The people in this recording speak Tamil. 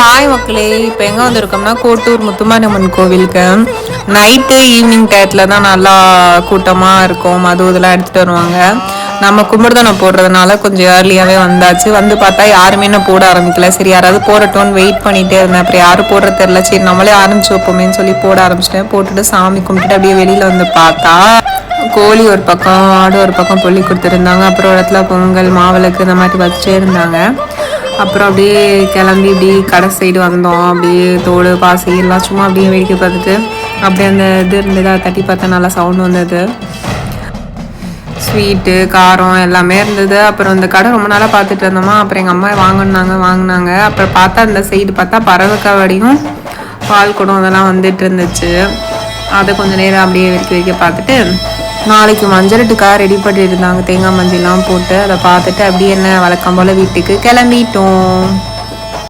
ஹாய் மக்களே, இப்போ எங்கே வந்திருக்கோம்னா கோட்டூர் முத்துமாரியம்மன் கோவிலுக்கு. நைட்டு ஈவினிங் டயத்தில் தான் நல்லா கூட்டமாக இருக்கும். மது இதெல்லாம் எடுத்துகிட்டு வருவாங்க. நம்ம கும்பிடுதனை போடுறதுனால கொஞ்சம் ஏர்லியாகவே வந்தாச்சு. வந்து பார்த்தா யாருமே இன்னும் போட ஆரம்பிக்கல. சரி யாராவது போடட்டும்னு வெயிட் பண்ணிகிட்டே இருந்தேன். அப்புறம் யாரும் போடுற தெரில, சரி நம்மளே ஆரம்பிச்சு வைப்போமேன்னு சொல்லி போட ஆரம்பிச்சிட்டேன். போட்டுட்டு சாமி கும்பிட்டுட்டு அப்படியே வெளியில் வந்து பார்த்தா கோழி ஒரு பக்கம், ஆடு ஒரு பக்கம் பொல்லி கொடுத்துருந்தாங்க. அப்புறம் ஒரு இடத்துல பொங்கல், மாவிளக்கு இந்த மாதிரி வச்சுட்டே இருந்தாங்க. அப்புறம் அப்படியே கிளம்பி இப்படி கடை சைடு வந்தோம். அப்படியே தோடு பாசி எல்லாம் சும்மா அப்படியே வேடிக்கை பார்த்துட்டு அப்படியே அந்த இது இருந்தது, அதை தட்டி பார்த்தா நல்லா சவுண்ட் வந்தது. ஸ்வீட்டு காரம் எல்லாமே இருந்தது. அப்புறம் இந்த கடை ரொம்ப நாளாக பார்த்துட்டு இருந்தோமா. அப்புறம் எங்கள் அம்மா வாங்கினாங்க. அப்புறம் பார்த்தா அந்த சைடு பார்த்தா பறவைக்காவடியும் பால் குடம் அதெல்லாம் வந்துட்டு இருந்துச்சு. அதை கொஞ்சம் நேரம் அப்படியே வேடிக்கை பார்த்துட்டு நாளைக்கு மஞ்சளுட்டுக்காக ரெடி பண்ணிட்டு இருந்தாங்க. தேங்காய் மஞ்சள்லாம் போட்டு அதை பார்த்துட்டு அப்படியே என்ன வழக்கம் போல் வீட்டுக்கு கிளம்பிட்டோம்.